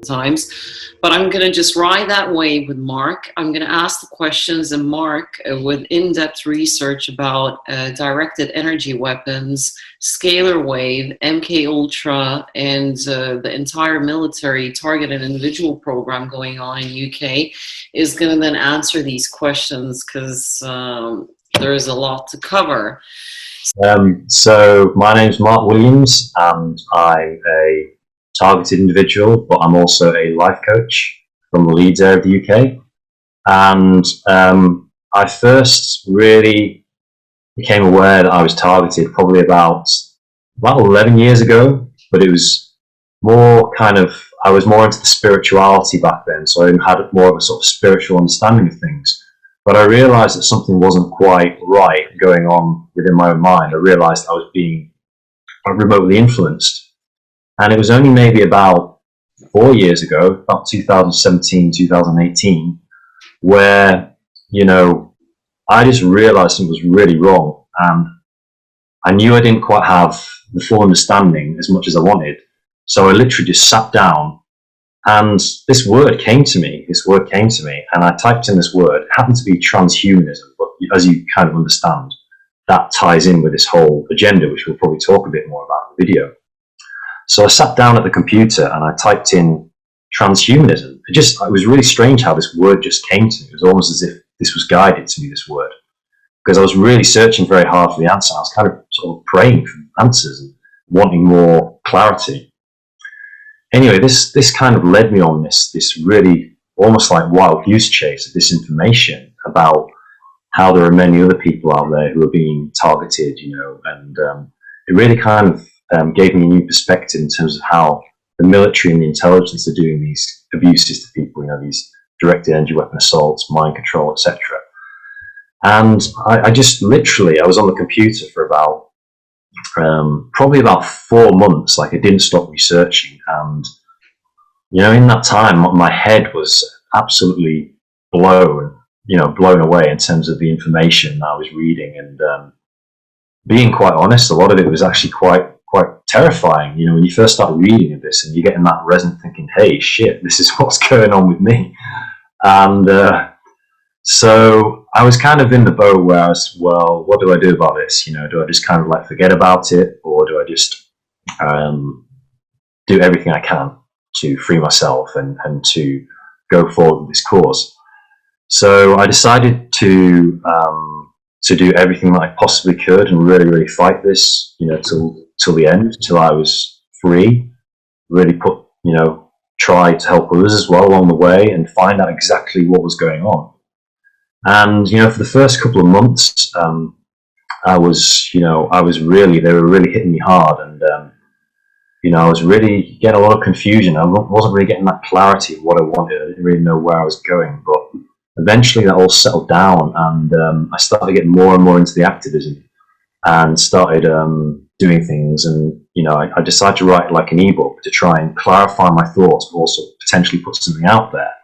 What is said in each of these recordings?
times, but I'm going to just ride that wave with Mark. I'm going to ask the questions, and Mark, with in-depth research about directed energy weapons, scalar wave, MK Ultra, and the entire military targeted individual program going on in UK, is going to then answer these questions, because there is a lot to cover. So my name's Mark Williams, and I'm a targeted individual, but I'm also a life coach from the Leeds area of the UK. And I first really became aware that I was targeted probably about 11 years ago, but it was more kind of, I was more into the spirituality back then, so I had more of a sort of spiritual understanding of things. But I realized that something wasn't quite right going on within my own mind. I realized I was being remotely influenced. And it was only maybe about 4 years ago, about 2017, 2018, where, you know, I just realized something was really wrong. And I knew I didn't quite have the full understanding as much as I wanted. So I literally just sat down, and this word came to me. And I typed in this word. It happened to be transhumanism, but as you kind of understand, that ties in with this whole agenda, which we'll probably talk a bit more about in the video. So I sat down at the computer and I typed in transhumanism. It was really strange how this word just came to me. It was almost as if this was guided to me, this word, because I was really searching very hard for the answer. I was kind of sort of praying for answers and wanting more clarity. Anyway, this kind of led me on this really almost like wild goose chase of this information about how there are many other people out there who are being targeted, you know, and it really kind of gave me a new perspective in terms of how the military and the intelligence are doing these abuses to people, you know, these directed energy weapon assaults, mind control, etc. And I just literally, I was on the computer for about probably about 4 months. Like, I didn't stop researching, and you know, in that time my head was absolutely blown away in terms of the information that I was reading. And being quite honest, a lot of it was actually quite terrifying. You know, when you first start reading of this and you get in that resonant thinking, hey, shit, this is what's going on with me. And so I was kind of in the boat where I was, well, what do I do about this? You know, do I just kind of like forget about it, or do I just do everything I can to free myself and to go forward with this cause? So I decided to do everything that I possibly could and really fight this, you know, till the end, till I was free. Really try to help others as well along the way and find out exactly what was going on. And, you know, for the first couple of months, they were really hitting me hard, and you know, I was really getting a lot of confusion. I wasn't really getting that clarity of what I wanted. I didn't really know where I was going, but eventually that all settled down, and I started getting more and more into the activism and started doing things. And, you know, I decided to write like an ebook to try and clarify my thoughts, but also potentially put something out there.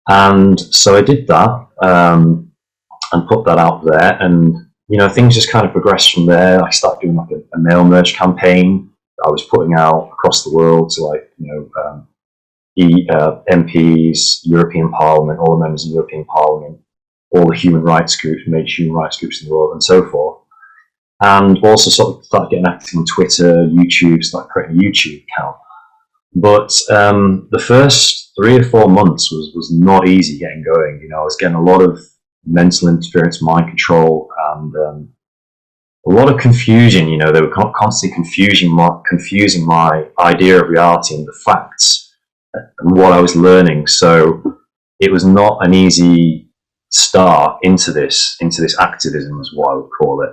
And so I did that and put that out there, and, you know, things just kind of progressed from there. I started doing like a mail merge campaign that I was putting out across the world to, like, you know, MPs, European Parliament, all the members of the European Parliament, all the human rights groups, major human rights groups in the world, and so forth. And also sort of started getting active on Twitter, YouTube, started creating a YouTube account. But the first 3 or 4 months was not easy getting going. You know, I was getting a lot of mental interference, mind control, and a lot of confusion. You know, they were constantly confusing my idea of reality and the facts and what I was learning. So it was not an easy start into this activism, is what I would call it.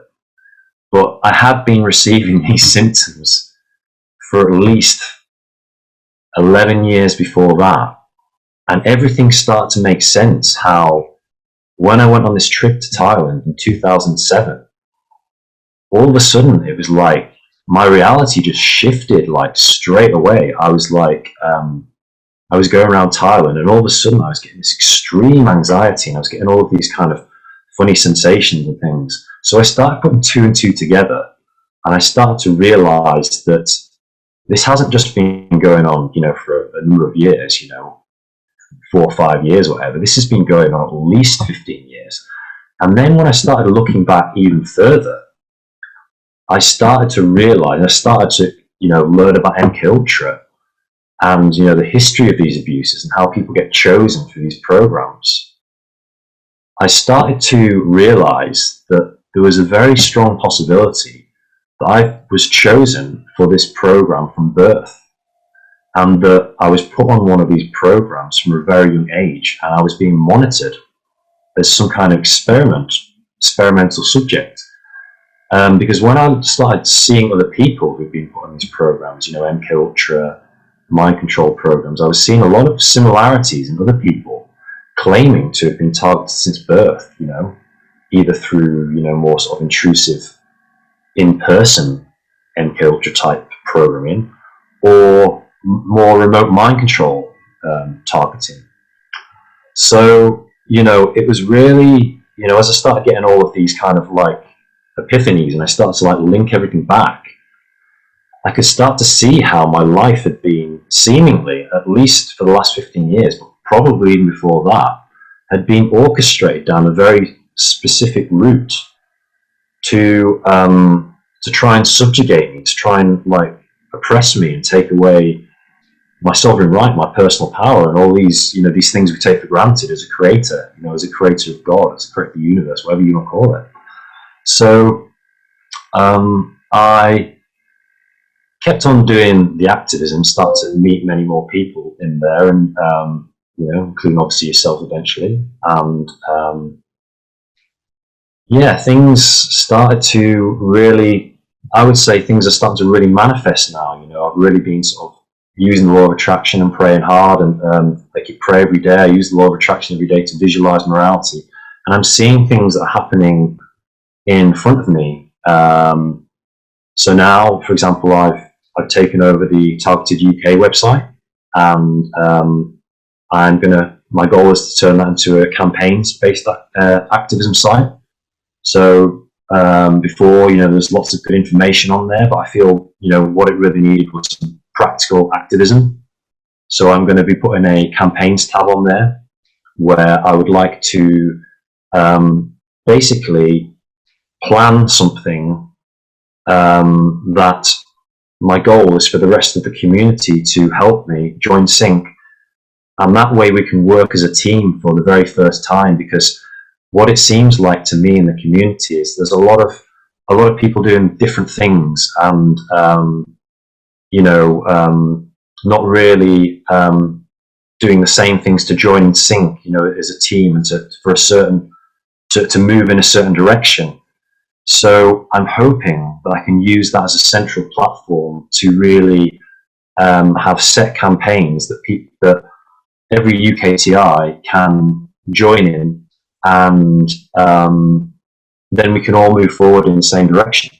But I had been receiving these symptoms for at least 11 years before that, and everything started to make sense. How when I went on this trip to Thailand in 2007, all of a sudden it was like my reality just shifted like straight away. I was like, I was going around Thailand, and all of a sudden I was getting this extreme anxiety, and I was getting all of these kind of funny sensations and things. So I started putting 2 and 2 together, and I started to realize that this hasn't just been going on, for a number of years, 4 or 5 years, or whatever. This has been going on at least 15 years. And then when I started looking back even further, I started to realize, I started to, learn about MK Ultra and, the history of these abuses and how people get chosen through these programs. I started to realize that there was a very strong possibility that I was chosen for this program from birth, and that I was put on one of these programs from a very young age, and I was being monitored as some kind of experimental subject. Because when I started seeing other people who've been put on these programs, MK Ultra, mind control programs, I was seeing a lot of similarities in other people claiming to have been targeted since birth, either through, more sort of intrusive in-person MK Ultra type programming, or more remote mind control targeting. So, it was really, as I started getting all of these kind of like epiphanies and I started to like link everything back, I could start to see how my life had been seemingly, at least for the last 15 years, but probably even before that, had been orchestrated down a very specific route to try and subjugate me, to try and like oppress me and take away my sovereign right, my personal power, and all these, these things we take for granted as a creator, as a creator of God, as a creator of the universe, whatever you want to call it. So I kept on doing the activism, started to meet many more people in there, and including obviously yourself eventually. And things started to really, I would say things are starting to really manifest now. I've really been sort of using the law of attraction and praying hard, and I keep pray every day. I use the law of attraction every day to visualize morality, and I'm seeing things that are happening in front of me. So now, for example, I've taken over the Targeted UK website, and my goal is to turn that into a campaigns-based activism site. So before, there's lots of good information on there, but I feel, what it really needed was some practical activism. So I'm going to be putting a campaigns tab on there, where I would like to basically plan something that my goal is for the rest of the community to help me join sync, and that way we can work as a team for the very first time. Because what it seems like to me in the community is there's a lot of people doing different things, and not really doing the same things to join in sync, as a team, and to move in a certain direction. So I'm hoping that I can use that as a central platform to really have set campaigns that every UKTI can join in, and then we can all move forward in the same direction.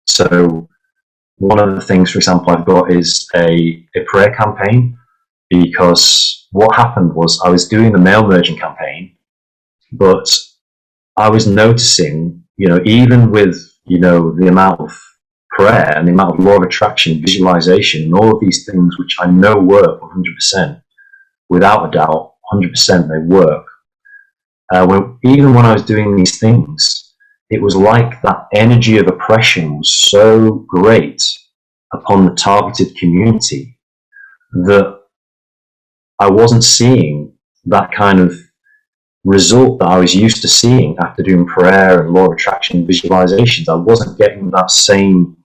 So one of the things, for example, I've got is a prayer campaign, because what happened was I was doing the mail merging campaign, but I was noticing, even with, the amount of prayer and the amount of law of attraction, visualization, and all of these things, which I know work 100%, without a doubt, 100% they work. Even when I was doing these things, it was like that energy of oppression was so great upon the targeted community that I wasn't seeing that kind of result that I was used to seeing after doing prayer and law of attraction visualizations. I wasn't getting that same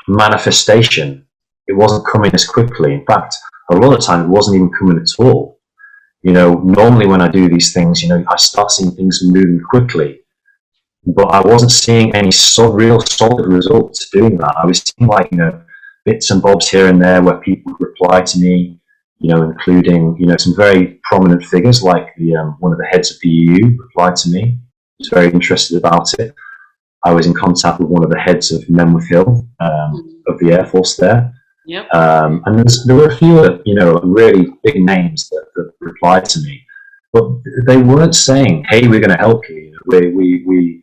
manifestation. It wasn't coming as quickly. In fact, a lot of the time it wasn't even coming at all. Normally when I do these things, I start seeing things moving quickly, but I wasn't seeing any real solid results doing that. I was seeing bits and bobs here and there where people reply to me, including, some very prominent figures like one of the heads of the EU replied to me. I was very interested about it. I was in contact with one of the heads of Menwith Hill, of the Air Force there. Yep. And there were a few, really big names that replied to me, but they weren't saying, "Hey, we're going to help you. We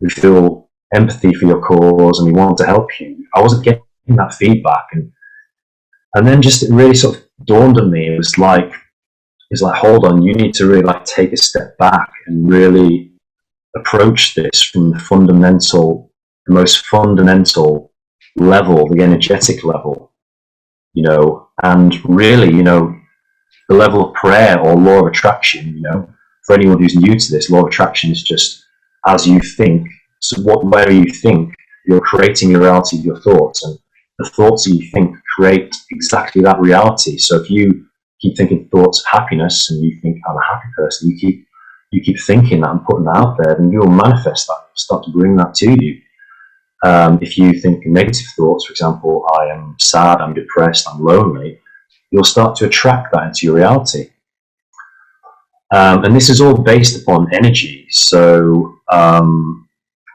feel empathy for your cause and we want to help you. I wasn't getting that feedback, and then just it really sort of dawned on me. It was like, hold on, you need to really like take a step back and really approach this from the most fundamental level, the energetic level, you know, and really, you know, the level of prayer or law of attraction, you know, for anyone who's new to this, law of attraction is just as you think. So whatever you think, you're creating your reality with your thoughts, and the thoughts that you think create exactly that reality. So if you keep thinking thoughts of happiness and you think, I'm a happy person, you keep thinking that and putting that out there, then you'll manifest that, start to bring that to you. If you think negative thoughts, for example, I am sad, I'm depressed, I'm lonely, you'll start to attract that into your reality. And this is all based upon energy. So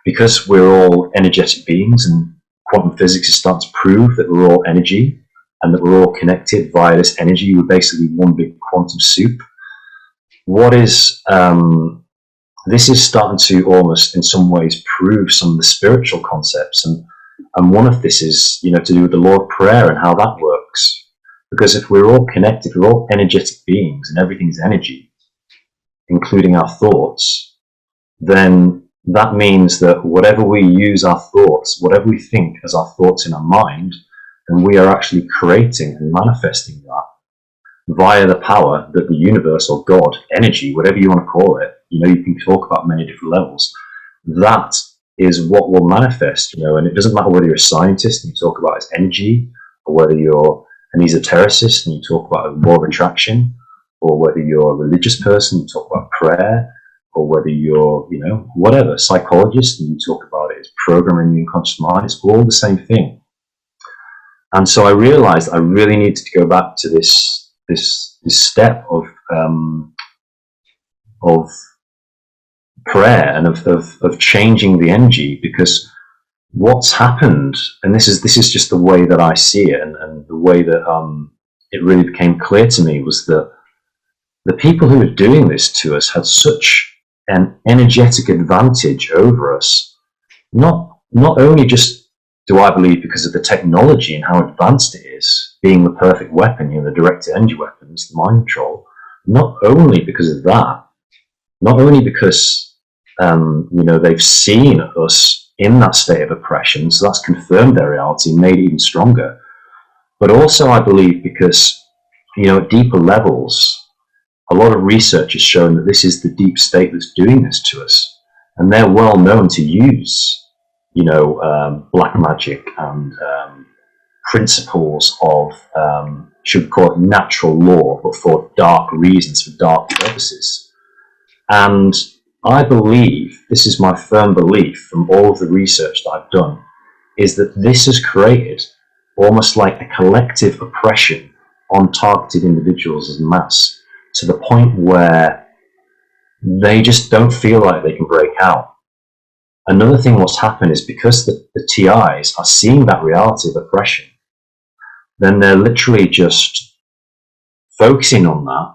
because we're all energetic beings, and quantum physics is starting to prove that we're all energy and that we're all connected via this energy, we're basically one big quantum soup. This is starting to almost in some ways prove some of the spiritual concepts, and one of this is, you know, to do with the law of prayer and how that works. Because if we're all connected, we're all energetic beings and everything's energy, including our thoughts, then that means that whatever we use our thoughts, whatever we think as our thoughts in our mind, then we are actually creating and manifesting that via the power that the universe or God, energy, whatever you want to call it, you know, you can talk about many different levels. That is what will manifest, you know, and it doesn't matter whether you're a scientist and you talk about it as energy, or whether you're an esotericist and you talk about law of attraction, or whether you're a religious person and you talk about prayer, or whether you're, you know, whatever, psychologist and you talk about it as programming the unconscious mind. It's all the same thing. And so I realized I really needed to go back to this step of prayer and of changing the energy, because what's happened, and this is just the way that I see it, and the way that it really became clear to me, was that the people who were doing this to us had such an energetic advantage over us. Not only just do I believe because of the technology and how advanced it is, being the perfect weapon, you know, the directed energy weapons, the mind control, not only because of that, not only because you know, they've seen us in that state of oppression, so that's confirmed their reality and made it even stronger, but also I believe because, you know, at deeper levels, a lot of research has shown that this is the deep state that's doing this to us, and they're well known to use, you know, black magic and principles of, should we call it natural law, but for dark reasons, for dark purposes. And I believe, this is my firm belief from all of the research that I've done, is that this has created almost like a collective oppression on targeted individuals as mass, to the point where they just don't feel like they can break out. Another thing what's happened is because the TIs are seeing that reality of oppression, then they're literally just focusing on that,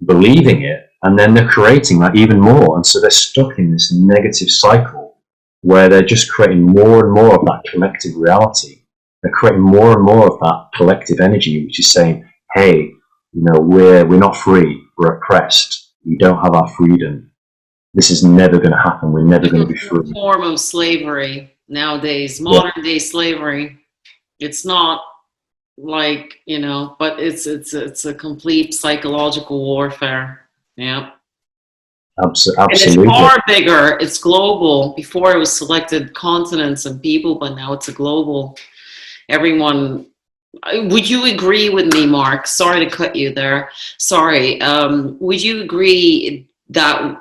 believing it, and then they're creating that even more. And so they're stuck in this negative cycle where they're just creating more and more of that collective reality. They're creating more and more of that collective energy, which is saying, hey, you know, we're not free, we're oppressed, we don't have our freedom, this is never going to happen, we're never going to be free. It's a form of slavery nowadays, modern day slavery. It's not like, you know, but it's a complete psychological warfare. Yeah. Absolutely. And it's far bigger, it's global. Before it was selected continents and people, but now it's a global, everyone. Would you agree with me, Mark? Sorry to cut you there. Sorry. Would you agree that,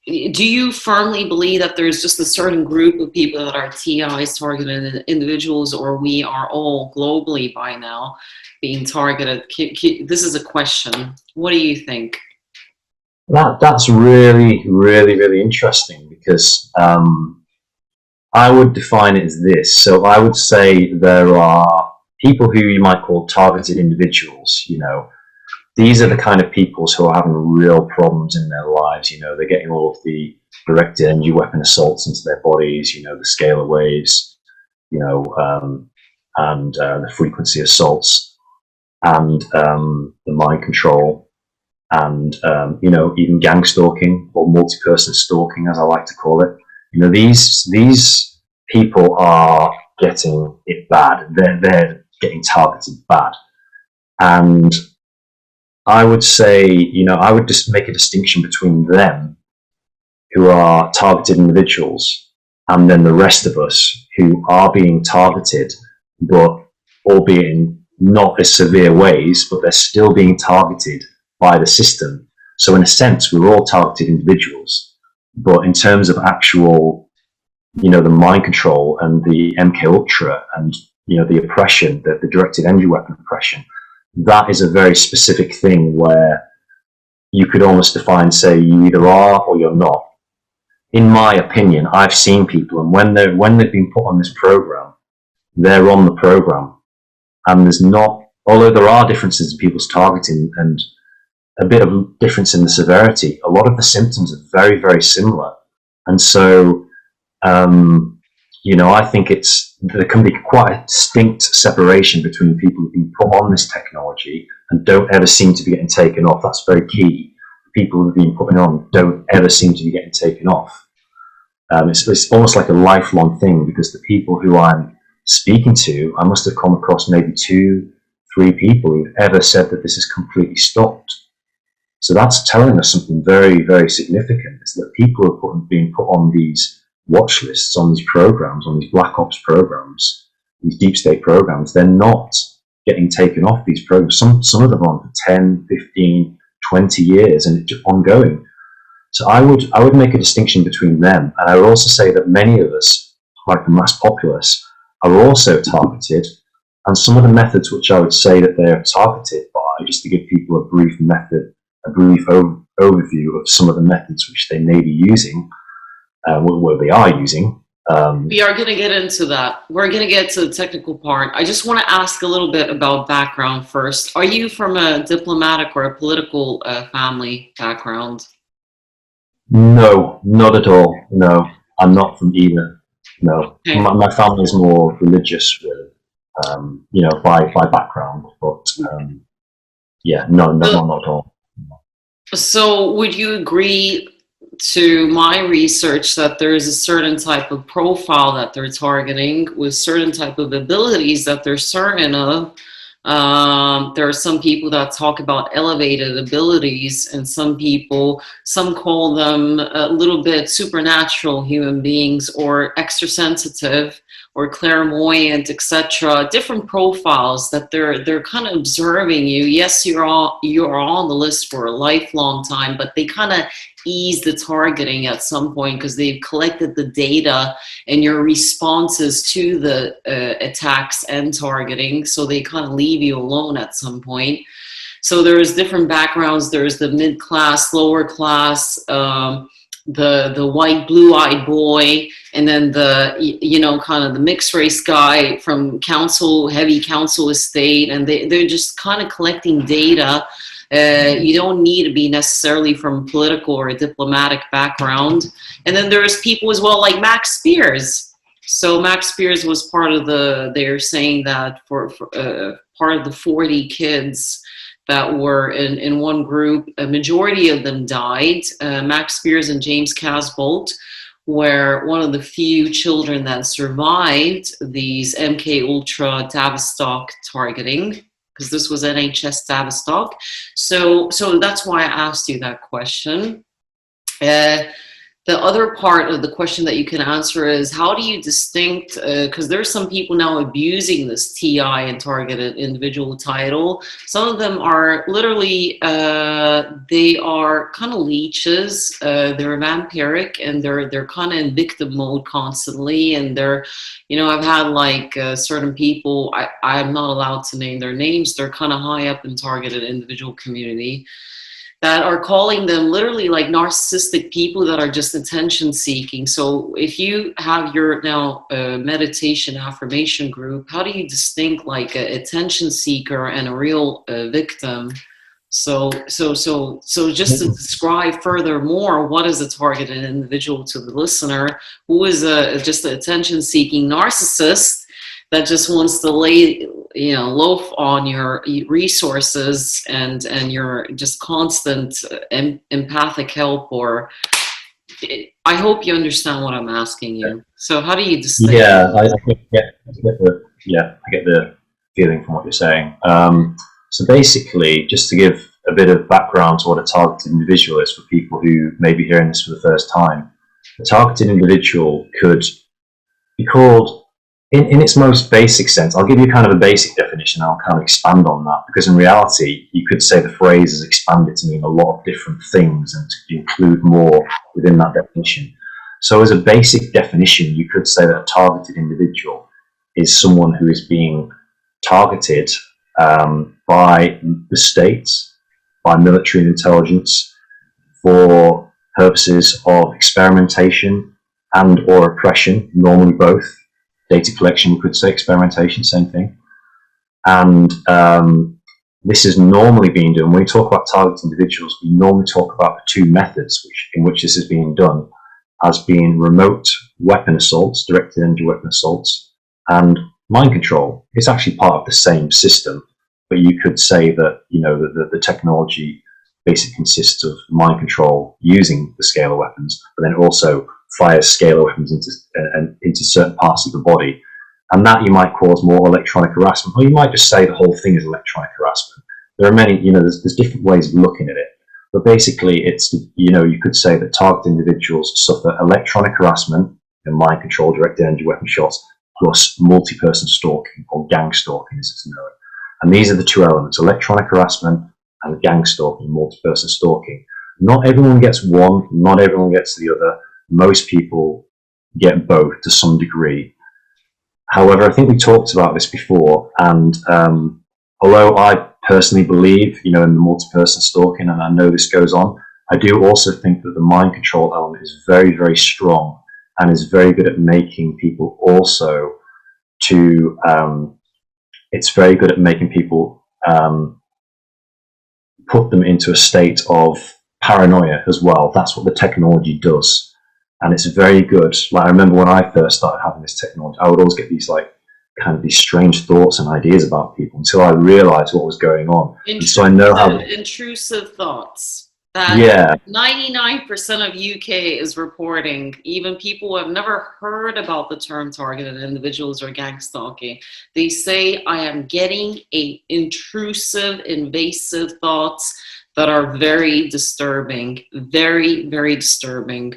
do you firmly believe that there's just a certain group of people that are TIs, targeted individuals, or we are all globally by now being targeted? This is a question. What do you think? That's really, really, really interesting, because I would define it as this. So I would say there are people who you might call targeted individuals. You know, these are the kind of people who are having real problems in their lives. You know, they're getting all of the directed energy weapon assaults into their bodies, you know, the scalar waves, you know, and the frequency assaults, and the mind control, and you know, even gang stalking, or multi-person stalking, as I like to call it. You know, these people are getting it bad. They're getting targeted bad, and I would say, you know, I would just make a distinction between them, who are targeted individuals, and then the rest of us who are being targeted, but albeit in not as severe ways, but they're still being targeted by the system. So in a sense, we're all targeted individuals, but in terms of actual, you know, the mind control and the MK Ultra and, you know, the oppression, the directed energy weapon oppression, that is a very specific thing where you could almost define, say, you either are or you're not. In my opinion, I've seen people, and when they've been put on this program, they're on the program, and there's not, although there are differences in people's targeting and a bit of difference in the severity, a lot of the symptoms are very, very similar. And so, you know, I think there can be quite a distinct separation between people who've been put on this technology and don't ever seem to be getting taken off. That's very key. People who've been put on don't ever seem to be getting taken off. It's almost like a lifelong thing, because the people who I'm speaking to, I must have come across maybe 2-3 people who've ever said that this is completely stopped. So that's telling us something very, very significant. It's that people are being put on these watch lists, on these programs, on these black ops programs, these deep state programs. They're not getting taken off these programs. Some of them are on for 10, 15, 20 years, and it's ongoing. So I would make a distinction between them, and I would also say that many of us, like the mass populace, are also targeted, and some of the methods which I would say that they are targeted by, just to give people a brief overview of some of the methods which they may be using, what they are using. We are going to get into that. We're going to get to the technical part. I just want to ask a little bit about background first. Are you from a diplomatic or a political family background? No, not at all. No, I'm not from either. No, Okay. my family is more religious, really, you know, by background. But yeah, no, not at all. So would you agree to my research that there is a certain type of profile that they're targeting with certain type of abilities that they're certain of? There are some people that talk about elevated abilities, and some call them a little bit supernatural human beings, or extra sensitive, or clairvoyant, etc. Different profiles that they're kind of observing you. Yes, you're on the list for a lifelong time, but they kind of ease the targeting at some point because they've collected the data and your responses to the attacks and targeting, so they kind of leave you alone at some point. So there's different backgrounds. There's the mid-class, lower class, the white blue-eyed boy, and then the, you know, kind of the mixed race guy from heavy council estate, and they're just kind of collecting data. You don't need to be necessarily from political or a diplomatic background. And then there's people as well like Max Spears. So Max Spears was part of they're saying that for part of the 40 kids that were in one group, a majority of them died. Max Spears and James Casbolt were one of the few children that survived these MK Ultra Tavistock targeting, because this was NHS Tavistock. So that's why I asked you that question. The other part of the question that you can answer is, how do you distinct, because there's some people now abusing this TI and targeted individual title. Some of them are literally, they are kind of leeches, they're vampiric, and they're kind of in victim mode constantly. And they're, you know, I've had like certain people, I'm not allowed to name their names, they're kind of high up in targeted individual community, that are calling them literally like narcissistic people that are just attention seeking. So if you have your now meditation affirmation group, how do you distinct like an attention seeker and a real victim? So just to describe furthermore, what is a targeted individual to the listener? Who is just an attention-seeking narcissist that just wants to lay, loaf on your resources and your just constant empathic help? Or I hope you understand what I'm asking you. So how do you distinguish? Yeah, I get the feeling from what you're saying. So basically, just to give a bit of background to what a targeted individual is for people who may be hearing this for the first time, a targeted individual could be called, in its most basic sense, I'll give you kind of a basic definition, I'll kind of expand on that, because in reality, you could say the phrase is expanded to mean a lot of different things and to include more within that definition. So as a basic definition, you could say that a targeted individual is someone who is being targeted by the state, by military and intelligence, for purposes of experimentation and or oppression, normally both. Data collection, you could say, experimentation, same thing. And this is normally being done, when we talk about targeted individuals, we normally talk about the two methods in which this is being done, as being remote weapon assaults, directed energy weapon assaults, and mind control. It's actually part of the same system, but you could say that the technology basically consists of mind control using the scalar weapons, but then also fires scalar weapons into certain parts of the body, and that you might cause more electronic harassment, or you might just say the whole thing is electronic harassment. There are many, there's different ways of looking at it, but basically it's, you could say that targeted individuals suffer electronic harassment and mind control, directed energy weapon shots, plus multi-person stalking, or gang stalking as it's known. And these are the two elements: electronic harassment and gang stalking, multi-person stalking. Not everyone gets one, not everyone gets the other. Most people get both to some degree. However, I think we talked about this before, and although I personally believe, in the multi-person stalking, and I know this goes on, I do also think that the mind control element is very, very strong and is very good at making people also it's very good at making people put them into a state of paranoia as well. That's what the technology does. And it's very good. Like, I remember when I first started having this technology, I would always get these these strange thoughts and ideas about people until I realized what was going on. And so I know how intrusive thoughts that 99% of UK is reporting. Even people who have never heard about the term targeted individuals or gang stalking, they say, I am getting intrusive, invasive thoughts that are very disturbing, very, very disturbing.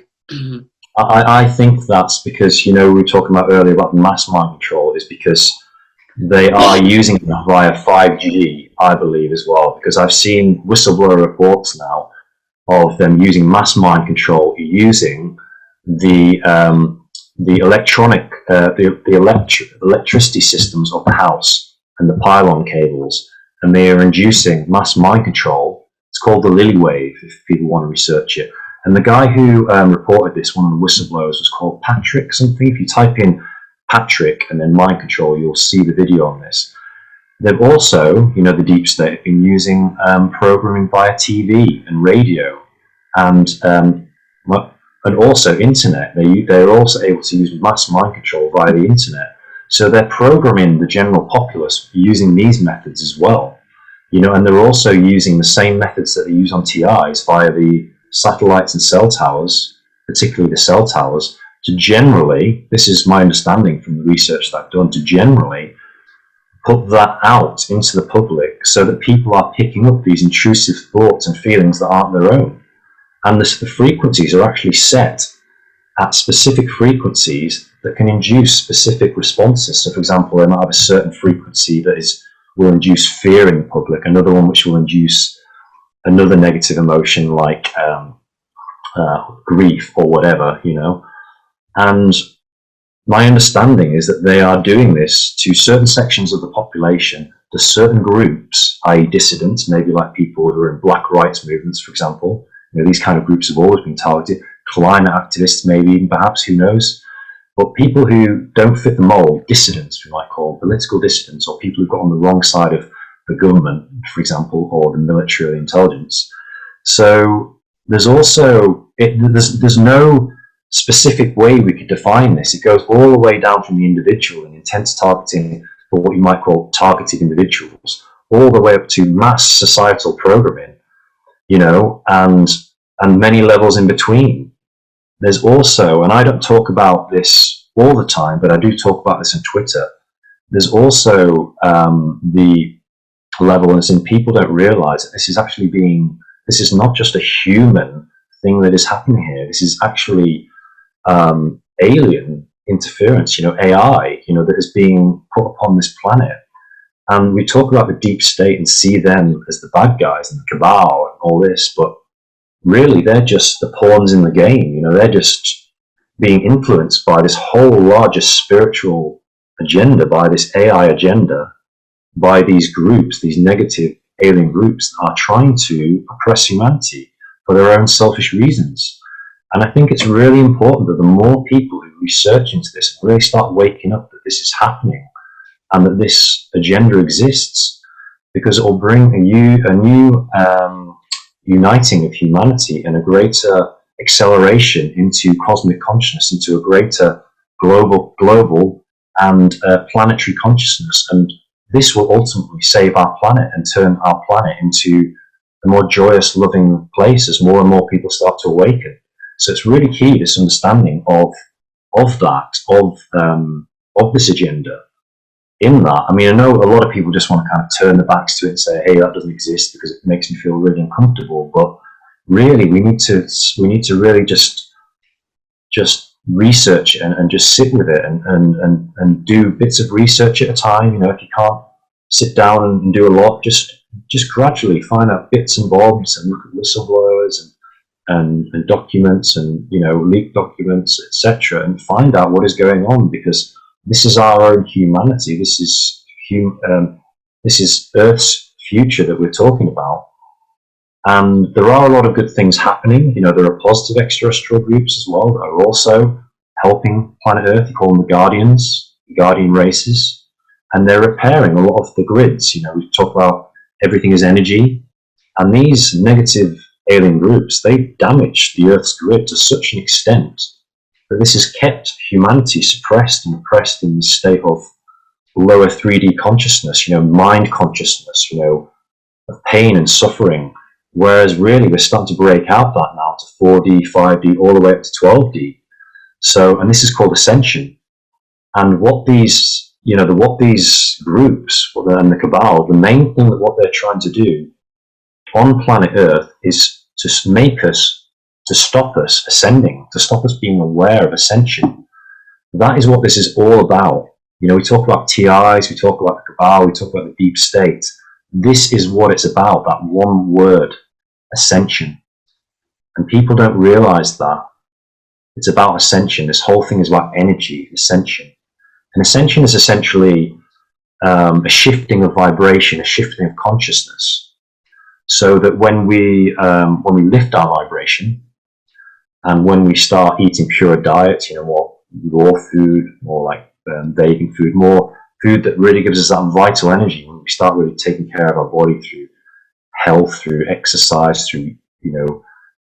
I think that's because, we were talking about earlier about mass mind control, is because they are using it via 5G, I believe, as well, because I've seen whistleblower reports now of them using mass mind control, using the electricity systems of the house and the pylon cables, and they are inducing mass mind control. It's called the Lily Wave, if people want to research it. And the guy who reported this, one of the whistleblowers, was called Patrick something. If you type in Patrick and then mind control, you'll see the video on this. They've also, the deep state, have been using programming via TV and radio, and also internet. They're also able to use mass mind control via the internet. So they're programming the general populace using these methods as well. And they're also using the same methods that they use on TIs via the satellites and cell towers, particularly the cell towers, to generally, this is my understanding from the research that I've done, to generally put that out into the public so that people are picking up these intrusive thoughts and feelings that aren't their own. And the frequencies are actually set at specific frequencies that can induce specific responses. So, for example, they might have a certain frequency that will induce fear in the public, another one which will induce another negative emotion like grief or whatever, And my understanding is that they are doing this to certain sections of the population, to certain groups, i.e. dissidents, maybe like people who are in black rights movements, for example. These kind of groups have always been targeted. Climate activists, maybe even, perhaps, who knows. But people who don't fit the mold, dissidents, we might call political dissidents, or people who've got on the wrong side of the government, for example, or the military or the intelligence. So there's also, there's no specific way we could define this. It goes all the way down from the individual and intense targeting for what you might call targeted individuals, all the way up to mass societal programming, and many levels in between. There's also, and I don't talk about this all the time, but I do talk about this on Twitter. There's also the level, as in people don't realize that this is not just a human thing that is happening here. This is actually alien interference, AI, that is being put upon this planet. And we talk about the deep state and see them as the bad guys and the cabal and all this, but really they're just the pawns in the game. They're just being influenced by this whole larger spiritual agenda, by this AI agenda, by these groups, these negative alien groups that are trying to oppress humanity for their own selfish reasons. And I think it's really important that the more people who research into this and really start waking up that this is happening and that this agenda exists, because it will bring a new uniting of humanity and a greater acceleration into cosmic consciousness, into a greater global and planetary consciousness. And this will ultimately save our planet and turn our planet into a more joyous, loving place as more and more people start to awaken. So it's really key, this understanding of this agenda. In that, I know a lot of people just want to kind of turn their backs to it and say, hey, that doesn't exist because it makes me feel really uncomfortable. But really, we need to really just research and just sit with it and do bits of research at a time. If you can't sit down and do a lot, just gradually find out bits and bobs and look at whistleblowers and documents and leaked documents, etc., and find out what is going on, because this is our own humanity. This is Earth's future that we're talking about. And there are a lot of good things happening. There are positive extraterrestrial groups as well that are also helping planet Earth. You call them the Guardians, the Guardian races, and they're repairing a lot of the grids. We talk about everything is energy, and these negative alien groups, they damage the Earth's grid to such an extent that this has kept humanity suppressed and oppressed in this state of lower 3D consciousness, mind consciousness, of pain and suffering. Whereas really we're starting to break out that now to 4D, 5D, all the way up to 12D. So, and this is called Ascension. And what these, what these groups and the cabal, the main thing that what they're trying to do on planet Earth is to stop us ascending, to stop us being aware of ascension. That is what this is all about. We talk about TIs, we talk about the cabal, we talk about the deep state. This is what it's about, that one word, ascension. And people don't realize that. It's about ascension. This whole thing is about energy, ascension. And ascension is essentially a shifting of vibration, a shifting of consciousness. So that when we lift our vibration, and when we start eating pure diets, more raw food, more like vegan food, more food that really gives us that vital energy, when we start really taking care of our body through health, through exercise, through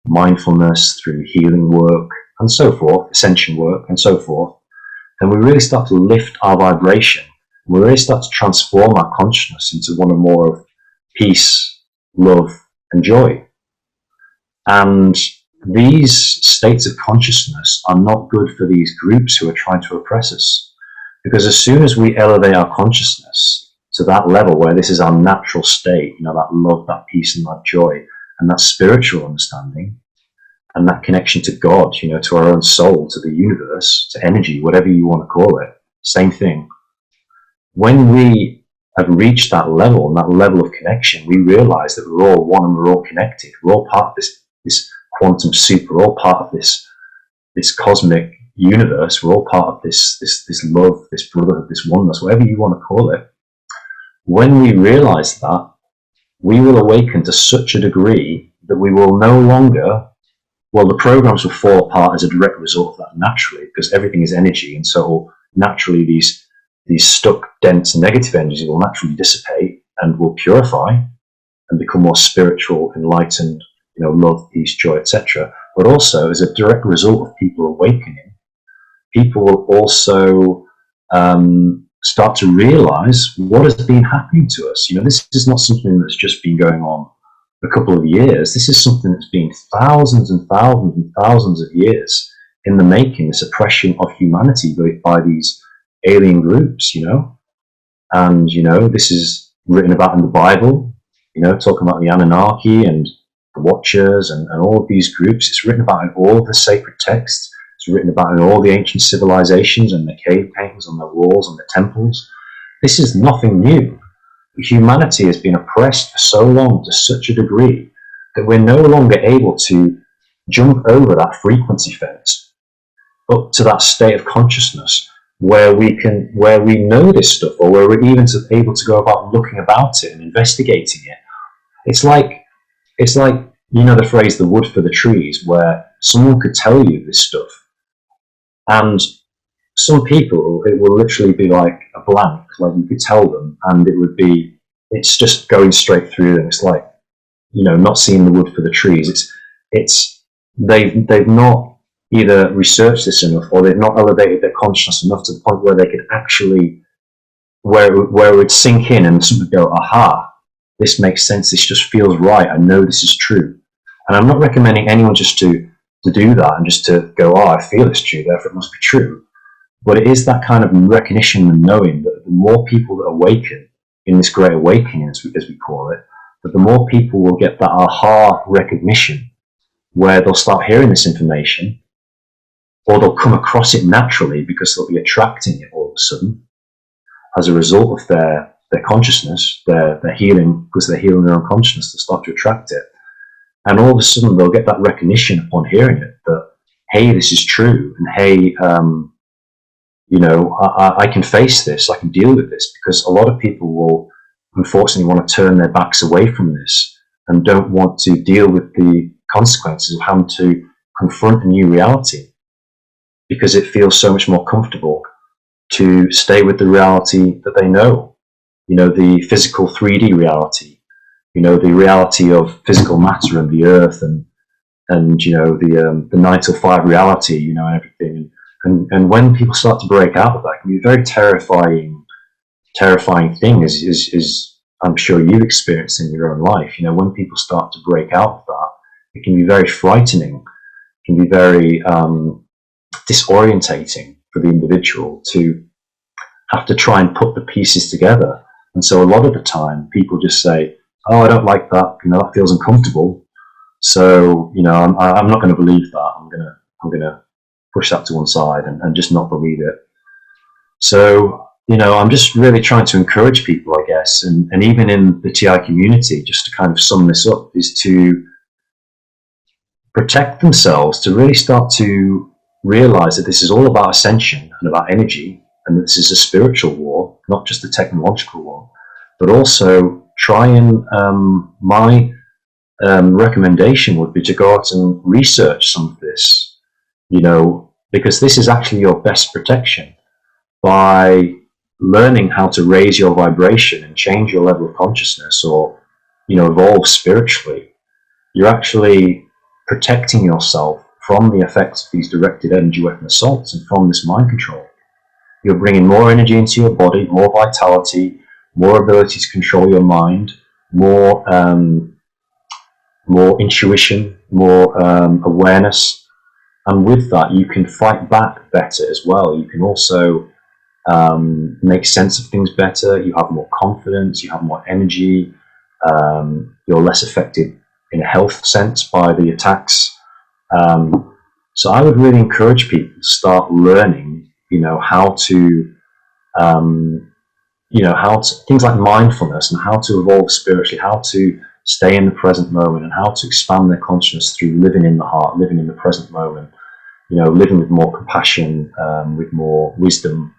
mindfulness, through healing work, and so forth, ascension work, and so forth, then we really start to lift our vibration. We really start to transform our consciousness into one or more of peace, love, and joy. And these states of consciousness are not good for these groups who are trying to oppress us. Because as soon as we elevate our consciousness to that level where this is our natural state, that love, that peace, and that joy, and that spiritual understanding, and that connection to God, to our own soul, to the universe, to energy, whatever you want to call it, same thing. When we have reached that level, and that level of connection, we realize that we're all one and we're all connected. We're all part of this quantum soup. We're all part of this cosmic universe. We're all part of this love, this brotherhood, this oneness, whatever you want to call it. When we realize that, we will awaken to such a degree that we will no longer, the programs will fall apart as a direct result of that naturally, because everything is energy, and so naturally these stuck, dense, negative energies will naturally dissipate and will purify, and become more spiritual, enlightened, love, peace, joy, etc. But also, as a direct result of people awakening, people will also start to realize what has been happening to us. This is not something that's just been going on a couple of years. This is something that's been thousands and thousands and thousands of years in the making, this oppression of humanity by these alien groups, and this is written about in the Bible, talking about the Anunnaki and the Watchers and all of these groups. It's written about in all of the sacred texts. It's written about in all the ancient civilizations and the cave paintings on the walls and the temples. This is nothing new. Humanity has been oppressed for so long to such a degree that we're no longer able to jump over that frequency fence up to that state of consciousness where we know this stuff, or where we're even able to go about looking about it and investigating it. It's like the phrase "the wood for the trees," where someone could tell you this stuff, and some people, it will literally be like a blank, like you could tell them, and it's just going straight through them. It's like, not seeing the wood for the trees. They've not either researched this enough, or they've not elevated their consciousness enough to the point where they could actually, where it would sink in and somebody go, aha, this makes sense, this just feels right, I know this is true. And I'm not recommending anyone just to do that and just to go, oh, I feel it's true, therefore it must be true. But it is that kind of recognition and knowing that the more people that awaken in this great awakening, as we call it, that the more people will get that aha recognition, where they'll start hearing this information, or they'll come across it naturally because they'll be attracting it all of a sudden as a result of their consciousness, their healing, because they're healing their own consciousness, they'll start to attract it. And all of a sudden they'll get that recognition upon hearing it, that, hey, this is true, and hey, I can face this, I can deal with this, because a lot of people will unfortunately want to turn their backs away from this and don't want to deal with the consequences of having to confront a new reality, because it feels so much more comfortable to stay with the reality that they know, the physical 3D reality, the reality of physical matter and the earth and the 9 to 5 reality, and everything. And when people start to break out of that, it can be a very terrifying thing, as I'm sure you've experienced in your own life. When people start to break out of that, it can be very frightening. It can be very disorientating for the individual to have to try and put the pieces together. And so a lot of the time, people just say, "Oh, I don't like that. That feels uncomfortable. So I'm not going to believe that. I'm gonna push that to one side and just not believe it." So I'm just really trying to encourage people, I guess, and even in the TI community, just to kind of sum this up, is to protect themselves, to really start to realize that this is all about ascension and about energy, and that this is a spiritual war, not just a technological one, but also try and my recommendation would be to go out and research some of this, because this is actually your best protection. By learning how to raise your vibration and change your level of consciousness, or evolve spiritually, you're actually protecting yourself from the effects of these directed energy weapon assaults and from this mind control. You're bringing more energy into your body, more vitality, more ability to control your mind, more intuition, more awareness, and with that you can fight back better as well. You can also make sense of things better. You have more confidence, you have more energy, you're less affected in a health sense by the attacks. So I would really encourage people to start learning, how to, things like mindfulness, and how to evolve spiritually, how to stay in the present moment, and how to expand their consciousness through living in the heart, living in the present moment, living with more compassion, with more wisdom,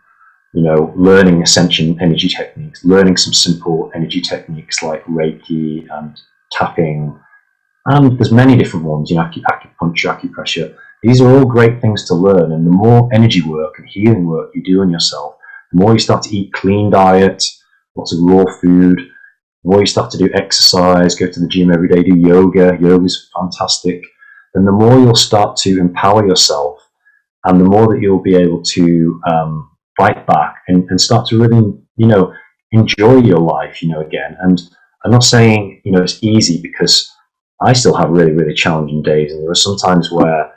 learning Ascension energy techniques, learning some simple energy techniques like Reiki and tapping. And there's many different ones, acupuncture, acupressure. These are all great things to learn. And the more energy work and healing work you do on yourself, the more you start to eat clean diet, lots of raw food, the more you start to do exercise, go to the gym every day, do yoga, yoga's fantastic, then the more you'll start to empower yourself, and the more that you'll be able to fight back and start to really, enjoy your life, again. And I'm not saying, it's easy, because I still have really, really challenging days. And there are some times where,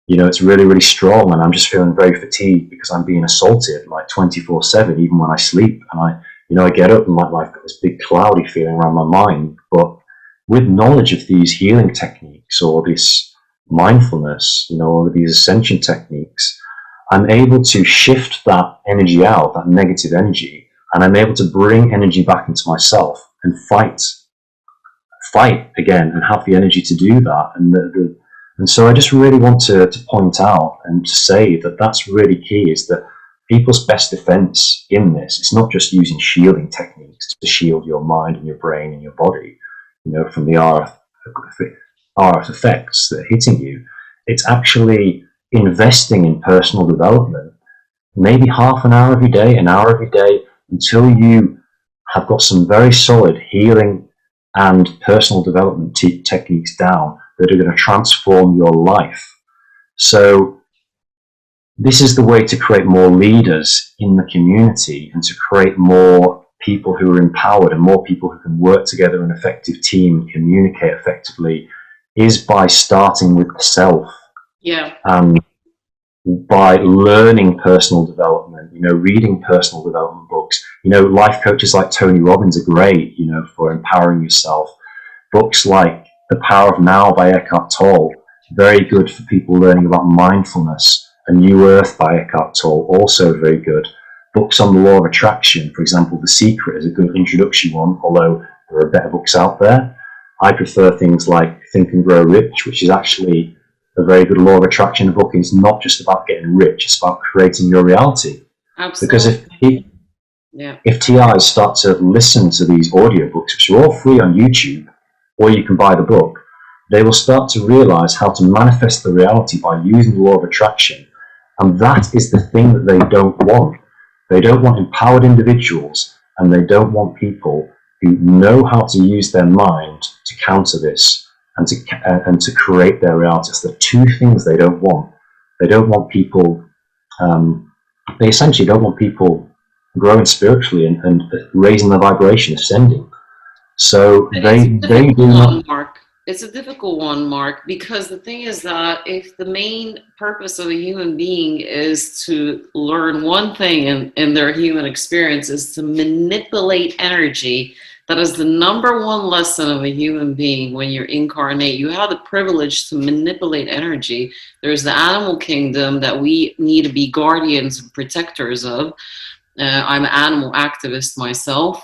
it's really, really strong, and I'm just feeling very fatigued because I'm being assaulted like 24/7, even when I sleep. And I get up and I've got this big cloudy feeling around my mind. But with knowledge of these healing techniques, or this mindfulness, or these ascension techniques, I'm able to shift that energy out, that negative energy, and I'm able to bring energy back into myself and fight again, and have the energy to do that. And so I just really want to point out and to say that that's really key, is that people's best defense in this, it's not just using shielding techniques to shield your mind and your brain and your body, from the RF effects that are hitting you. It's actually investing in personal development, maybe half an hour every day, an hour every day, until you have got some very solid healing and personal development techniques down that are going to transform your life. So this is the way to create more leaders in the community, and to create more people who are empowered, and more people who can work together in an effective team and communicate effectively, is by starting with the self. Yeah. By learning personal development, reading personal development books. Life coaches like Tony Robbins are great, for empowering yourself. Books like The Power of Now by Eckhart Tolle, very good for people learning about mindfulness. A New Earth by Eckhart Tolle, also very good. Books on the law of attraction, for example, The Secret is a good introduction one, although there are better books out there. I prefer things like Think and Grow Rich, which is actually a very good law of attraction book. It's not just about getting rich, it's about creating your reality. Absolutely. Because if TIs start to listen to these audiobooks, which are all free on YouTube, or you can buy the book, they will start to realize how to manifest the reality by using the law of attraction. And that is the thing that they don't want. They don't want empowered individuals, and they don't want people who know how to use their mind to counter this and to create their reality. It's the two things they don't want. They don't want people, they essentially don't want people growing spiritually and raising the vibration, ascending. So they do not. Mark. It's a difficult one, Mark, because the thing is that if the main purpose of a human being is to learn one thing in their human experience, is to manipulate energy, that is the number one lesson of a human being when you're incarnate. You have the privilege to manipulate energy. There's the animal kingdom that we need to be guardians and protectors of. I'm an animal activist myself.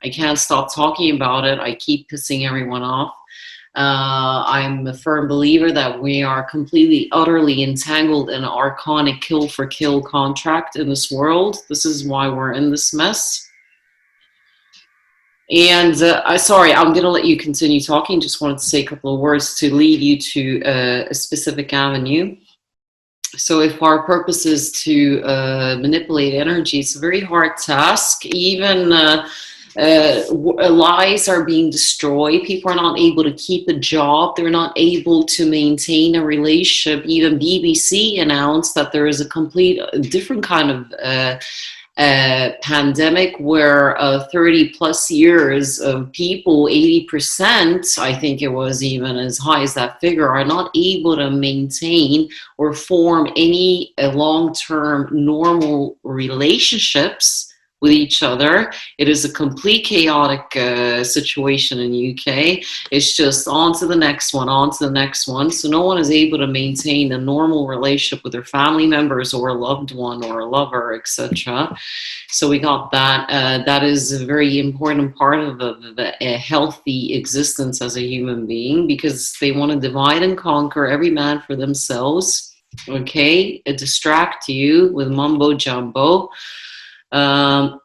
I can't stop talking about it. I keep pissing everyone off. I'm a firm believer that we are completely, utterly entangled in an archonic kill for kill contract in this world. This is why we're in this mess. And sorry, I'm going to let you continue talking. Just wanted to say a couple of words to lead you to a specific avenue. So if our purpose is to manipulate energy, it's a very hard task. Even lives are being destroyed. People are not able to keep a job. They're not able to maintain a relationship. Even BBC announced that there is a complete different kind of pandemic where 30 plus years of people, 80%, I think it was even as high as that figure, are not able to maintain or form any long-term normal relationships with each other. It is a complete chaotic situation in the UK. It's just on to the next one, on to the next one. So no one is able to maintain a normal relationship with their family members or a loved one or a lover, etc. So we got that. That is a very important part of a healthy existence as a human being, because they want to divide and conquer, every man for themselves. Okay, distract you with mumbo jumbo. And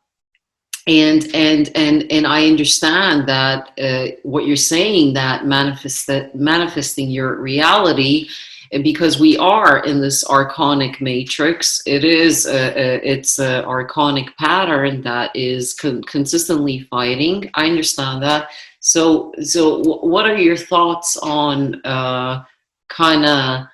I understand that what you're saying, that manifesting your reality, because we are in this archonic matrix. It's a archonic pattern that is consistently fighting. I understand that. So what are your thoughts on kind of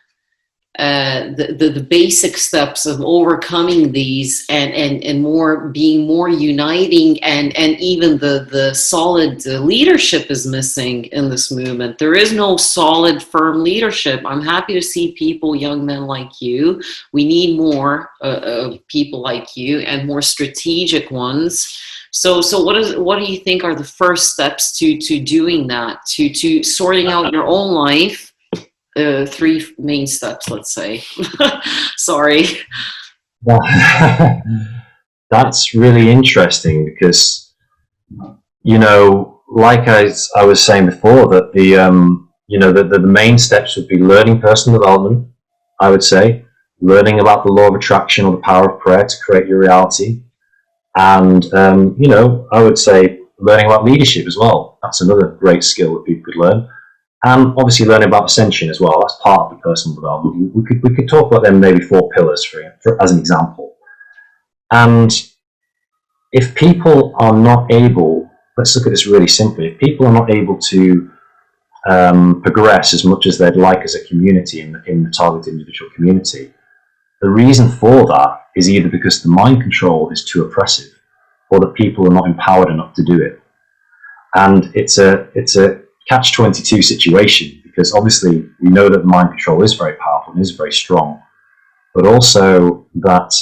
the basic steps of overcoming these, and more being more uniting, and even the solid leadership is missing in this movement. There is no solid, firm leadership. I'm happy to see people, young men like you. We need more people like you, and more strategic ones. So what do you think are the first steps to doing that, to sorting out your own life? Three main steps, let's say. Sorry. Well, that's really interesting because, like I was saying before, that the main steps would be learning personal development. I would say learning about the law of attraction or the power of prayer to create your reality, and I would say learning about leadership as well. That's another great skill that people could learn. And obviously learning about Ascension as well. That's part of the personal development. We could talk about them, maybe 4 pillars as an example. And if people are not able, let's look at this really simply, if people are not able to progress as much as they'd like as a community in the targeted individual community, the reason for that is either because the mind control is too oppressive, or that people are not empowered enough to do it. And it's a catch-22 situation, because obviously we know that mind control is very powerful and is very strong, but also that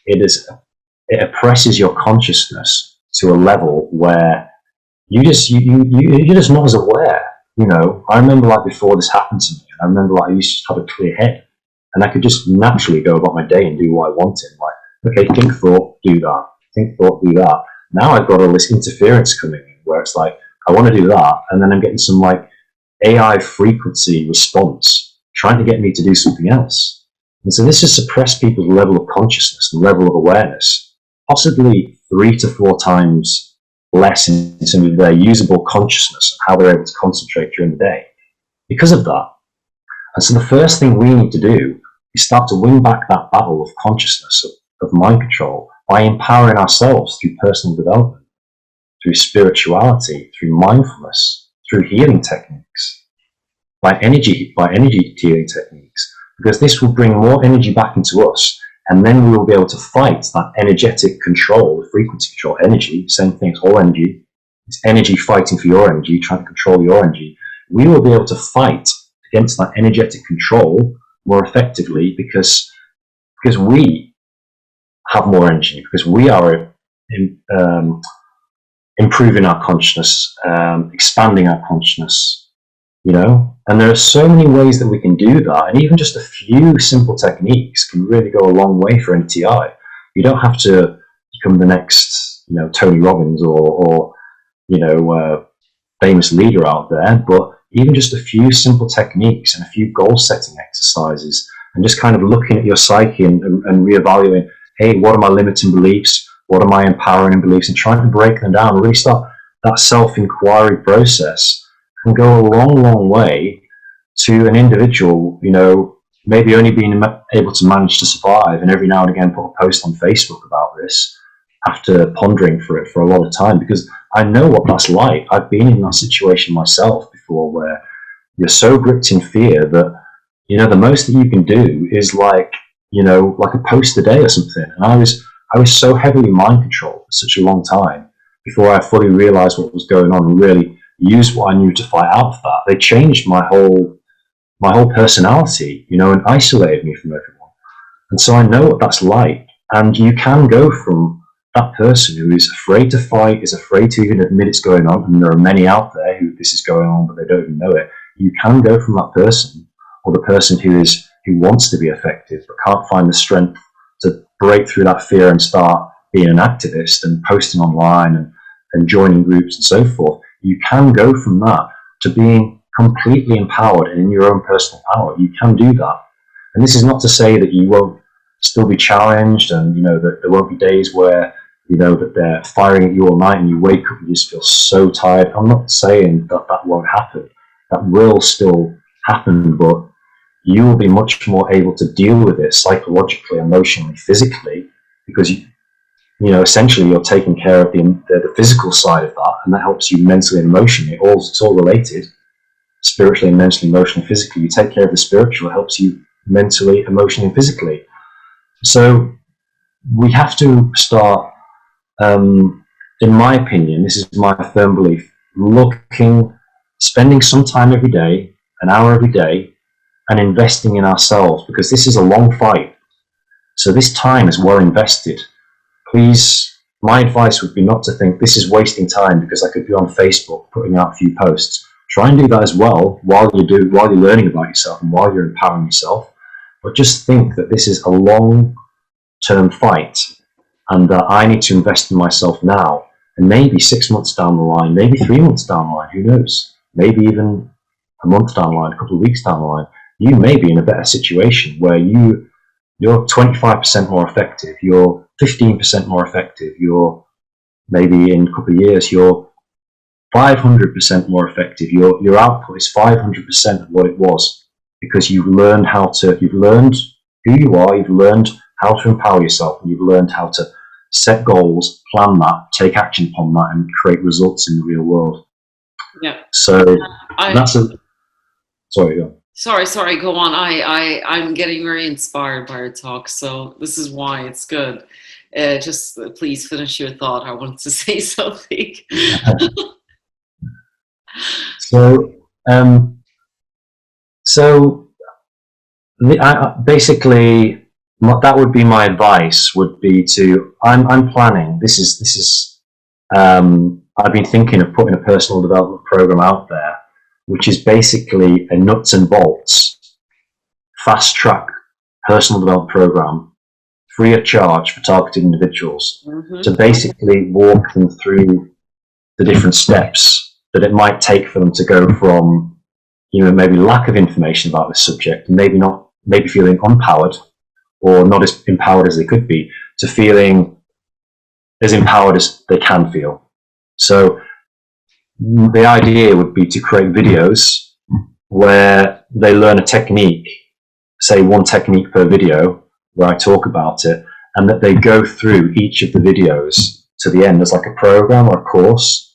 it oppresses your consciousness to a level where you're just not as aware. I remember, like, before this happened to me, I remember, like, I used to have a clear head and I could just naturally go about my day and do what I wanted. Like, okay, think thought, do that. Think thought, do that. Now I've got all this interference coming in where it's like, I want to do that, and then I'm getting some like AI frequency response trying to get me to do something else. And so this has suppressed people's level of consciousness and level of awareness, possibly 3 to 4 times less in terms of their usable consciousness and how they're able to concentrate during the day because of that. And so the first thing we need to do is start to win back that battle of consciousness, of mind control, by empowering ourselves through personal development, through spirituality, through mindfulness, through healing techniques, by energy healing techniques, because this will bring more energy back into us, and then we will be able to fight that energetic control, the frequency control. Energy, same thing, it's all energy. It's energy fighting for your energy, trying to control your energy. We will be able to fight against that energetic control more effectively because we have more energy, because we are improving our consciousness, expanding our consciousness, and there are so many ways that we can do that, and even just a few simple techniques can really go a long way for NTI. You don't have to become the next, Tony Robbins or famous leader out there, but even just a few simple techniques and a few goal setting exercises, and just kind of looking at your psyche and reevaluating, hey, what are my limiting beliefs? What are my empowering beliefs? And trying to break them down and really start that self-inquiry process can go a long, long way to an individual, maybe only being able to manage to survive and every now and again put a post on Facebook about this after pondering for it for a lot of time, because I know what that's like. I've been in that situation myself before, where you're so gripped in fear that, the most that you can do is like a post a day or something. And I was so heavily mind controlled for such a long time before I fully realized what was going on and really used what I knew to fight out of that. They changed my whole personality, and isolated me from everyone. And so I know what that's like. And you can go from that person who is afraid to fight, is afraid to even admit it's going on, and there are many out there who this is going on but they don't even know it. You can go from that person, or the person who wants to be effective but can't find the strength to break through that fear and start being an activist and posting online and joining groups and so forth. You can go from that to being completely empowered and in your own personal power. You can do that. And this is not to say that you won't still be challenged, and that there won't be days where that they're firing at you all night and you wake up and you just feel so tired. I'm not saying that won't happen. That will still happen, but you will be much more able to deal with it psychologically, emotionally, physically, because essentially you're taking care of the physical side of that, and that helps you mentally and emotionally. It's all related, spiritually, mentally, emotionally, physically. You take care of the spiritual, it helps you mentally, emotionally, and physically. So we have to start, in my opinion, this is my firm belief, spending some time every day, an hour every day, and investing in ourselves, because this is a long fight. So this time is well invested. Please, my advice would be not to think this is wasting time because I could be on Facebook putting out a few posts. Try and do that as well while you're learning about yourself and while you're empowering yourself. But just think that this is a long-term fight, and that I need to invest in myself now. And maybe 6 months down the line, maybe 3 months down the line, who knows? Maybe even a month down the line, a couple of weeks down the line, you may be in a better situation where you're 25% more effective, you're 15% more effective, you're maybe in a couple of years, you're 500% more effective, your output is 500% of what it was, because you've learned who you are, you've learned how to empower yourself, and you've learned how to set goals, plan that, take action upon that, and create results in the real world. Yeah. So sorry, go on. Sorry, go on. I'm getting very inspired by your talk, so this is why it's good. Just please finish your thought. I wanted to say something. Basically, that would be my advice. Would be to I'm planning. I've been thinking of putting a personal development program out there, which is basically a nuts and bolts, fast track personal development program, free of charge for targeted individuals, to basically walk them through the different steps that it might take for them to go from, maybe lack of information about this subject, and maybe feeling unpowered or not as empowered as they could be, to feeling as empowered as they can feel. So the idea would be to create videos where they learn a technique, say one technique per video, where I talk about it, and that they go through each of the videos to the end as like a program or a course,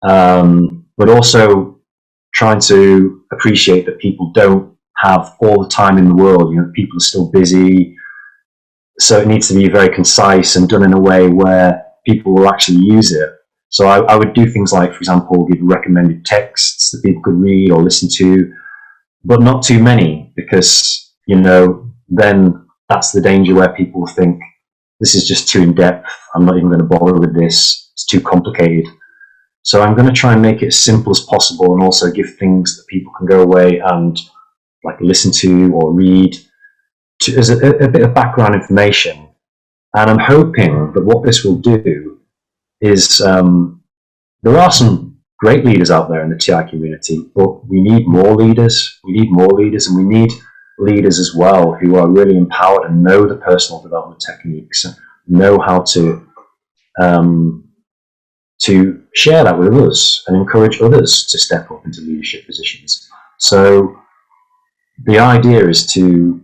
but also trying to appreciate that people don't have all the time in the world. People are still busy, so it needs to be very concise and done in a way where people will actually use it. So I would do things like, for example, give recommended texts that people could read or listen to, but not too many, because, then that's the danger where people think, this is just too in-depth, I'm not even going to bother with this, it's too complicated. So I'm going to try and make it as simple as possible, and also give things that people can go away and listen to or read as a bit of background information. And I'm hoping that what this will do is, there are some great leaders out there in the TI community, but we need more leaders. We need more leaders, and we need leaders as well who are really empowered and know the personal development techniques, and know how to share that with others and encourage others to step up into leadership positions. So the idea is to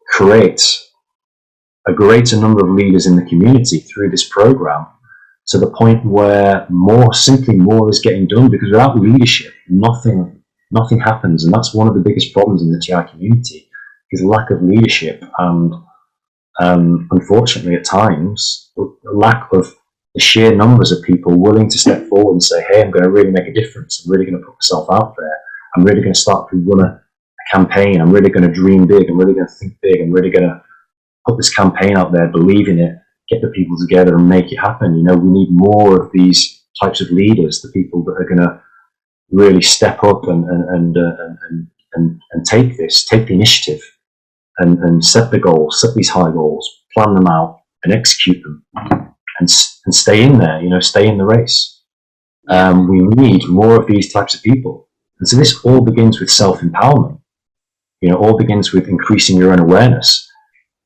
create a greater number of leaders in the community through this program, to the point where more is getting done, because without leadership, nothing happens. And that's one of the biggest problems in the TI community, is lack of leadership, and unfortunately at times, the lack of the sheer numbers of people willing to step forward and say, hey, I'm going to really make a difference, I'm really going to put myself out there, I'm really going to start to run a campaign, I'm really going to dream big, I'm really going to think big, I'm really going to put this campaign out there, believe in it, get the people together and make it happen. We need more of these types of leaders, the people that are going to really step up and take the initiative, and set the goals, set these high goals, plan them out and execute them, and stay in there, stay in the race. We need more of these types of people. And so this all begins with self-empowerment. All begins with increasing your own awareness.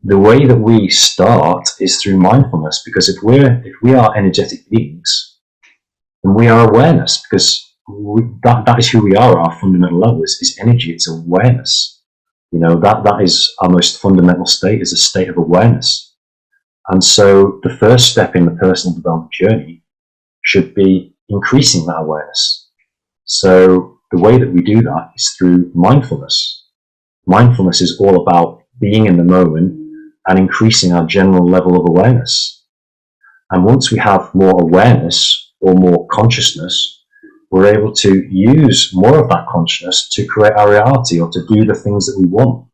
The way that we start is through mindfulness, because if we are energetic beings, then we are awareness, because that is who we are at our fundamental level. Is energy. It's awareness. You know, that is our most fundamental state, is a state of awareness. And so the first step in the personal development journey should be increasing that awareness. So the way that we do that is through mindfulness. Mindfulness is all about being in the moment and increasing our general level of awareness. And once we have more awareness or more consciousness, we're able to use more of that consciousness to create our reality or to do the things that we want.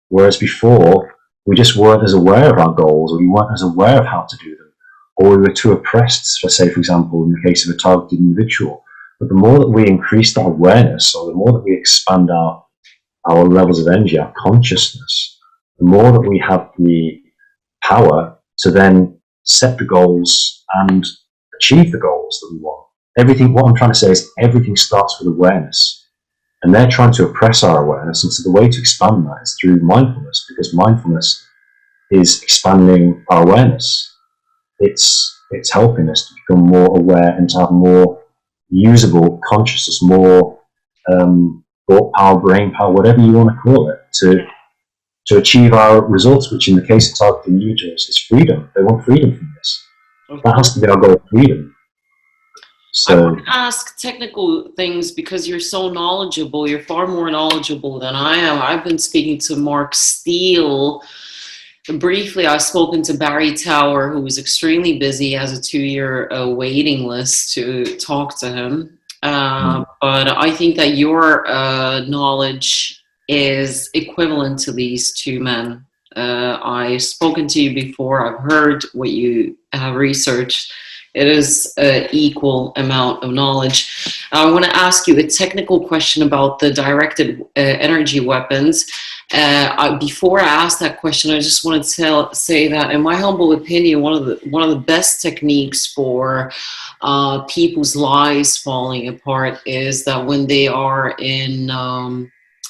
Whereas before, we just weren't as aware of our goals, or we weren't as aware of how to do them, or we were too oppressed, for example, in the case of a targeted individual. But the more that we increase that awareness, or the more that we expand our levels of energy, our consciousness, the more that we have the power to then set the goals and achieve the goals that we want. Everything, what I'm trying to say is everything starts with awareness. And they're trying to oppress our awareness. And so the way to expand that is through mindfulness, because mindfulness is expanding our awareness. It's helping us to become more aware and to have more usable consciousness, more thought power, brain power, whatever you want to call it, to achieve our results, which in the case of targeted individuals is freedom. They want freedom from this. That has to be our goal, freedom. So, I want to ask technical things because you're so knowledgeable. You're far more knowledgeable than I am. I've been speaking to Mark Steele. Briefly, I've spoken to Barry Tower, who was extremely busy, has a 2-year waiting list to talk to him. But I think that your knowledge is equivalent to these two men. I've spoken to you before. I've heard what you have researched. It is an equal amount of knowledge. I want to ask you a technical question about the directed energy weapons. Before I ask that question, I just want to say that, in my humble opinion, one of the best techniques for people's lives falling apart is that when they are in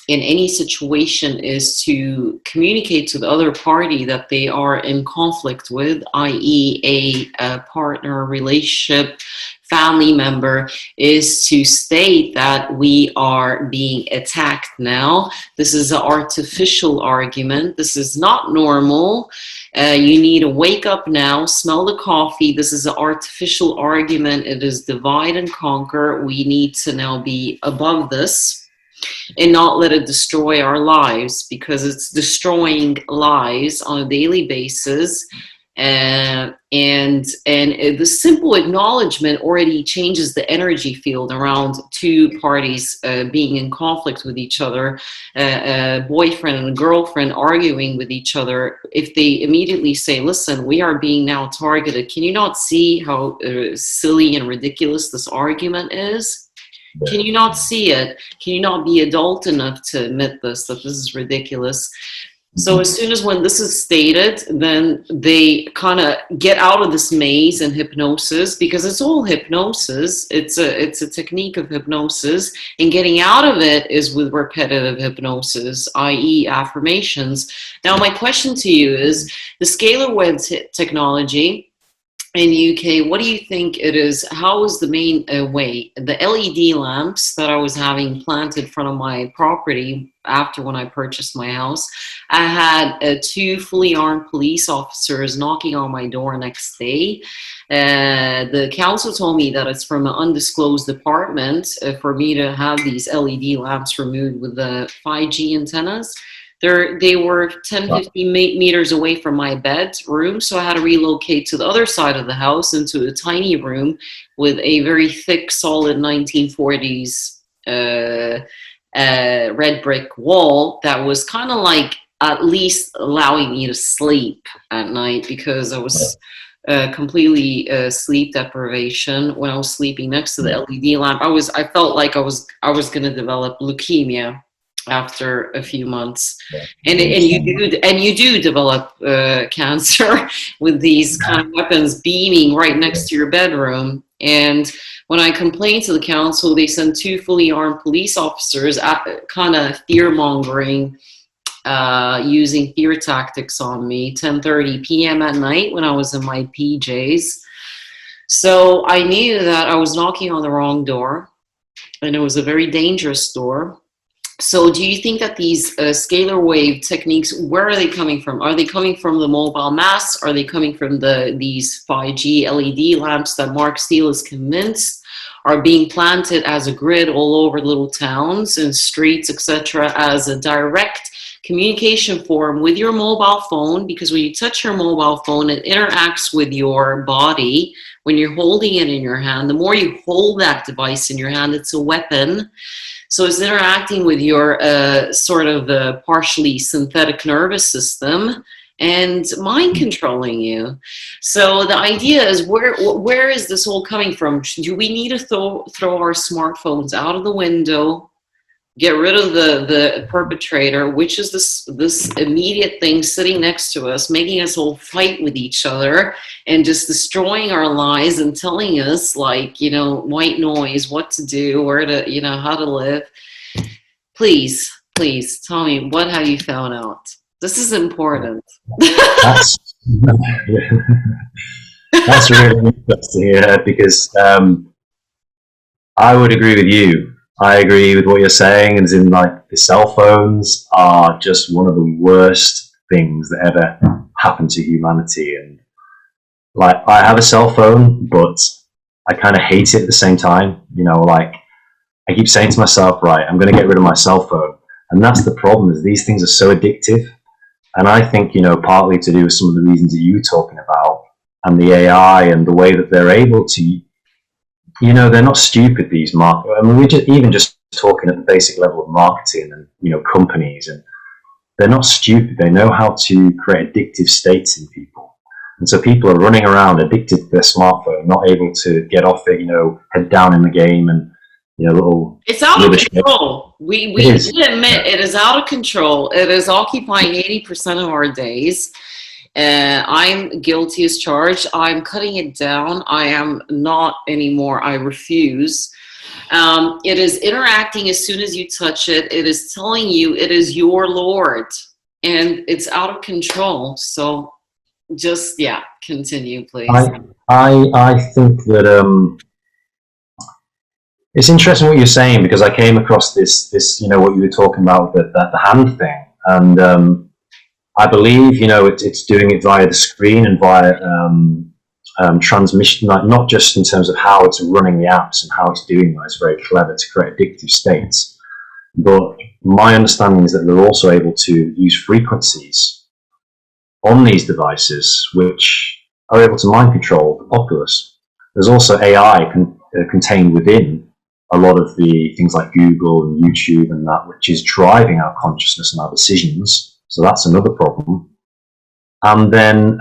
any situation is to communicate to the other party that they are in conflict with, i.e. a partner, relationship, family member, is to state that we are being attacked now. This is an artificial argument. This is not normal. You need to wake up now, smell the coffee. This is an artificial argument. It is divide and conquer. We need to now be above this and not let it destroy our lives, because it's destroying lives on a daily basis. And the simple acknowledgement already changes the energy field around two parties being in conflict with each other, a boyfriend and a girlfriend arguing with each other. If they immediately say, listen, we are being now targeted, can you not see how silly and ridiculous this argument is? Can you not see it? Can you not be adult enough to admit this, that this is ridiculous? So as soon as when this is stated, then they kind of get out of this maze and hypnosis, because it's all hypnosis. It's a technique of hypnosis, and getting out of it is with repetitive hypnosis, i.e. affirmations. Now, my question to you is, the scalar web technology in the UK, what do you think it is? How is the main way? The LED lamps that I was having planted in front of my property after when I purchased my house, I had 2 fully armed police officers knocking on my door next day. The council told me that it's from an undisclosed department for me to have these LED lamps removed with the 5G antennas. They were 10-15 meters away from my bedroom, so I had to relocate to the other side of the house into a tiny room with a very thick, solid 1940s red brick wall that was kind of like at least allowing me to sleep at night, because I was completely sleep deprivation when I was sleeping next to the LED lamp. I felt like I was going to develop leukemia after a few months. And you do develop cancer with these kind of weapons beaming right next to your bedroom. And when I complained to the council, they sent 2 fully armed police officers, kind of fear-mongering, using fear tactics on me, 10:30 p.m. at night when I was in my PJs. So I knew that I was knocking on the wrong door. and it was a very dangerous door. So do you think that these scalar wave techniques, where are they coming from? Are they coming from the mobile masts? Are they coming from these 5G LED lamps that Mark Steele is convinced are being planted as a grid all over little towns and streets, etc., as a direct communication form with your mobile phone? Because when you touch your mobile phone, it interacts with your body when you're holding it in your hand. The more you hold that device in your hand, it's a weapon. So it's interacting with your sort of partially synthetic nervous system and mind controlling you. So the idea is, where is this all coming from? Do we need to throw our smartphones out of the window, get rid of the perpetrator, which is this immediate thing sitting next to us, making us all fight with each other and just destroying our lives and telling us, like, you know, white noise, what to do, where to, you know, how to live? Please tell me, what have you found out? This is important. That's that's really interesting, yeah, because I would agree with you. I agree with what you're saying, as in, like, the cell phones are just one of the worst things that ever happened to humanity. And, like, I have a cell phone, but I kind of hate it at the same time. You know, like, I keep saying to myself, right, I'm going to get rid of my cell phone. And that's the problem, is these things are so addictive. And I think, you know, partly to do with some of the reasons that you were talking about, and the AI and the way that they're able to, you know, they're not stupid, these market. I mean, we're just talking at the basic level of marketing and, you know, companies, and they're not stupid. They know how to create addictive states in people. And so people are running around addicted to their smartphone, not able to get off it, you know, head down in the game, and, you know, it's out of control. We admit it is out of control. It is occupying 80% of our days. I'm guilty as charged. I'm cutting it down. I am not anymore. I refuse. It is interacting as soon as you touch it. It is telling you it is your Lord, and it's out of control. So just, yeah, continue, please. I think that it's interesting what you're saying, because I came across this, you know, what you were talking about, the hand thing, and I believe, you know, it's doing it via the screen and via transmission, like, not just in terms of how it's running the apps and how it's doing that. It's very clever to create addictive states. But my understanding is that they're also able to use frequencies on these devices which are able to mind control the populace. There's also AI contained within a lot of the things like Google and YouTube and that, which is driving our consciousness and our decisions. So that's another problem. And then,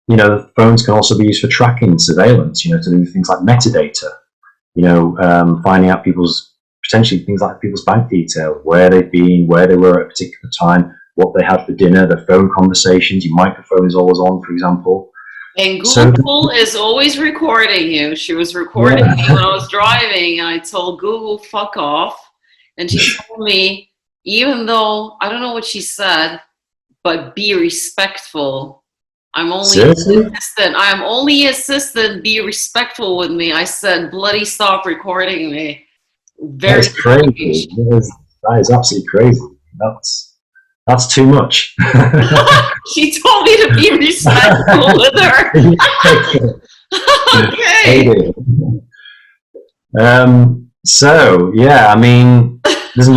you know, phones can also be used for tracking and surveillance, you know, to do things like metadata, you know, finding out potentially things like people's bank detail, where they've been, where they were at a particular time, what they had for dinner, their phone conversations. Your microphone is always on, for example. And Google is always recording you. She was recording me when I was driving, and I told Google, fuck off. And she told me, even though, I don't know what she said, but be respectful. I'm only an assistant. I'm only an assistant. Be respectful with me. I said, bloody stop recording me. That's crazy. That is absolutely crazy. That's too much. She told me to be respectful with her. Okay. So yeah, I mean, there's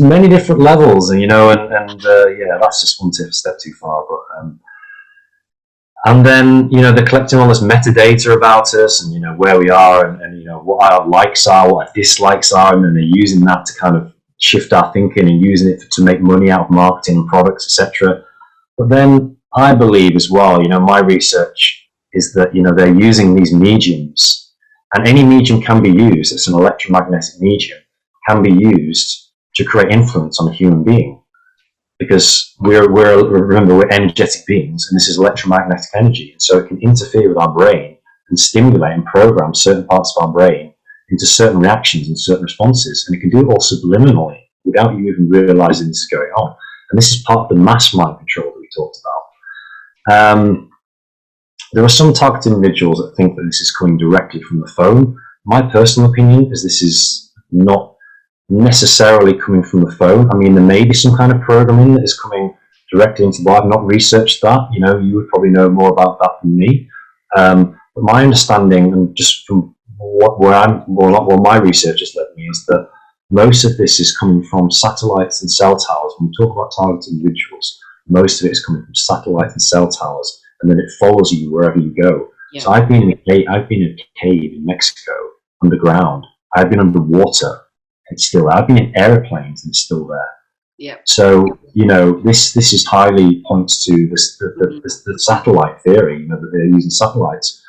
many different levels, and, you know, and yeah, that's just one step too far. But and then, you know, they're collecting all this metadata about us, and, you know, where we are, and you know, what our likes are, what our dislikes are, and then they're using that to kind of shift our thinking and using it to make money out of marketing and products, etc. But then I believe as well, you know, my research is that, you know, they're using these mediums, and any medium can be used. It's an electromagnetic medium, can be used to create influence on a human being, because remember, we're energetic beings, and this is electromagnetic energy, and so it can interfere with our brain and stimulate and program certain parts of our brain into certain reactions and certain responses, and it can do it all subliminally without you even realizing this is going on. And this is part of the mass mind control that we talked about. There are some targeted individuals that think that this is coming directly from the phone, my personal opinion is this is not necessarily coming from the phone. I mean, there may be some kind of programming that is coming directly into the body. I've not researched that. You know, you would probably know more about that than me. But my understanding, and just from what my research has led me, is that most of this is coming from satellites and cell towers. When we talk about targeted individuals, most of it is coming from satellites and cell towers, and then it follows you wherever you go. Yeah. So I've been in a cave in Mexico underground. I've been underwater. It's still there. I've been in airplanes and it's still there. Yeah. So, you know, this is highly points to the satellite theory, you know, that they're using satellites.